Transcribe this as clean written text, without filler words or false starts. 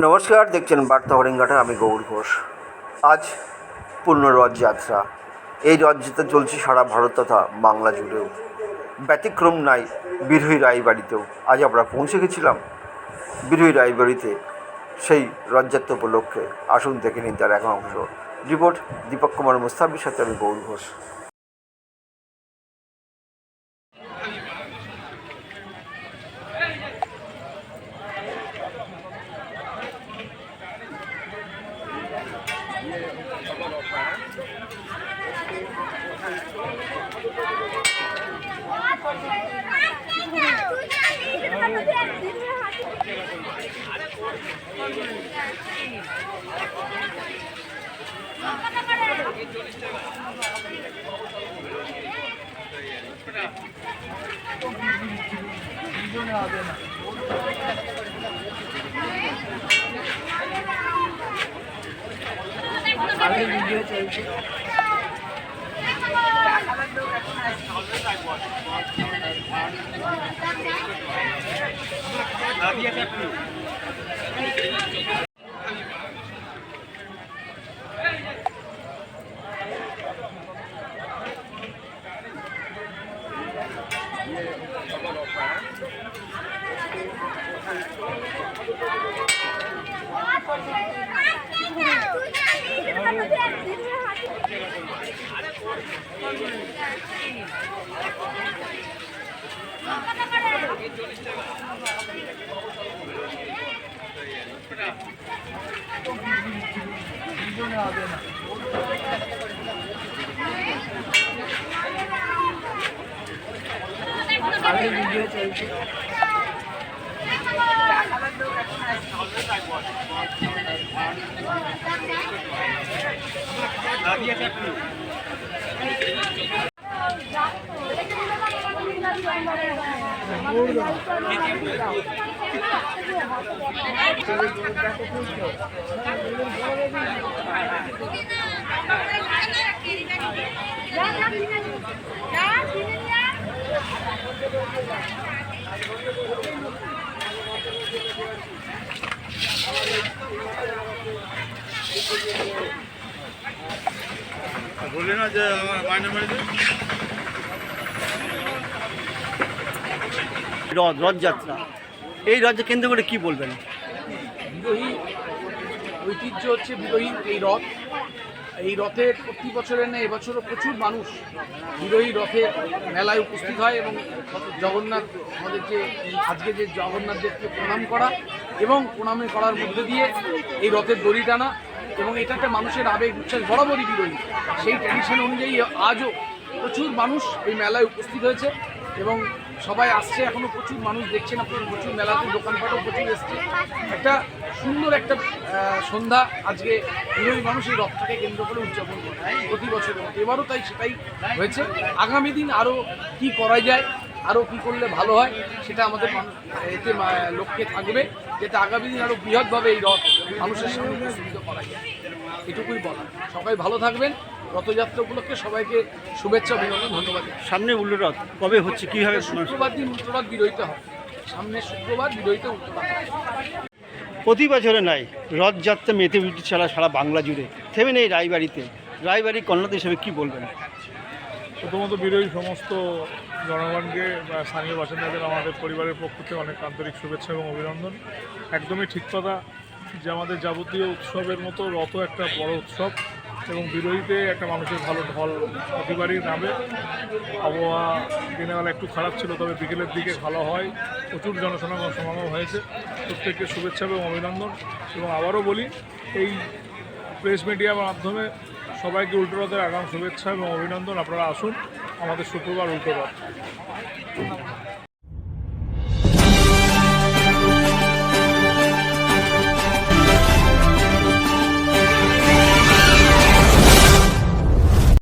নমস্কার, দেখছেন বার্তা হরিঙ্গাটা। আমি গৌর ঘোষ। আজ পূর্ণ রথযাত্রা। এই রথযাত্রা চলছে সারা ভারত তথা বাংলা জুড়েও। ব্যতিক্রম নাই বিরোহী রায়বাড়িতেও। আজ আমরা পৌঁছে গেছিলাম বিরোহী রায়বাড়িতে সেই রথযাত্রা উপলক্ষে। আসুন দেখে নিন তার এক অংশ। রিপোর্ট দীপক কুমার মুস্তাফির সাথে আমি গৌর ঘোষ। ভিডিও চলছে। ভিডিও চলছে। বললি না যে আমার মাইনে মেরেছে রথযাত্রা, এই রথকে কেন্দ্র করে কি বলবেন? বিরোহী ঐতিহ্য হচ্ছে বিরোহী এই রথ। এই রথের প্রতি বছরের না এবছরও প্রচুর মানুষ বিরোহী রথের মেলায় উপস্থিত হয় এবং জগন্নাথ আমাদেরকে আজকে যে জগন্নাথ দেবকে প্রণাম করা এবং প্রণামে করার মধ্যে দিয়ে এই রথের দড়ি টানা এবং এটা একটা মানুষের আবেগ উচ্ছ্বাস বরাবরই বিরোহী। সেই ট্র্যাডিশন অনুযায়ী আজও প্রচুর মানুষ এই মেলায় উপস্থিত হয়েছে এবং সবাই আসছে। এখনও প্রচুর মানুষ দেখছেন, আপনার প্রচুর মেলাতে দোকানপাটও প্রচুর এসছে। একটা সুন্দর একটা সন্ধ্যা আজকে বিরোহী মানুষ এই রথটাকে কেন্দ্র করে উদযাপন করে প্রতি বছরের মতো। এবারও তাই সেটাই হয়েছে। আগামী দিন আরও কি করা যায়, আরও কী করলে ভালো হয় সেটা আমাদের এতে লক্ষ্যে থাকবে, যাতে আগামী দিন আরও বৃহৎভাবে এই রথ মানুষের সামনে উপস্থিত করা যায়। এটুকুই বলা। সবাই ভালো থাকবেন। রথযাত্রা উপলক্ষে সবাইকে শুভেচ্ছা, অভিনন্দন, ধন্যবাদ। সামনে উল্টো রথ কবে হচ্ছে, কীভাবে? শুক্রবার দিন উল্টো রথ বিরোহিত হবে। সামনে শুক্রবার বিরোহিত উল্টো রথ। প্রতি বছরে নাই রথযাত্রা মেতে উঠে সারা বাংলা জুড়ে, থেমে নেই রায়বাড়িতে। রায়বাড়ি কন্যাদ হিসেবে কী বলবেন? প্রথমত বিরোহী সমস্ত জনগণকে বা স্থানীয় বাসিন্দাদের আমাদের পরিবারের পক্ষ থেকে অনেক আন্তরিক শুভেচ্ছা এবং অভিনন্দন। একদমই ঠিক কথা যে আমাদের যাবতীয় উৎসবের মতো রথ একটা বড় উৎসব এবং বিরোহীতে একটা মানুষের ভালো ঢল প্রতিবারই নামে। আবহাওয়া দিনের বেলা একটু খারাপ ছিল, তবে বিকেলের দিকে ভালো হয়, প্রচুর সমাগম হয়েছে। প্রত্যেককে শুভেচ্ছা এবং অভিনন্দন। এবং আবারও বলি, এই প্রেস মিডিয়ার মাধ্যমে সবাইকে উল্টো রথের আগাম শুভেচ্ছা এবং অভিনন্দন। আপনারা আসুন আমাদের শুক্রবার উল্টো রথ।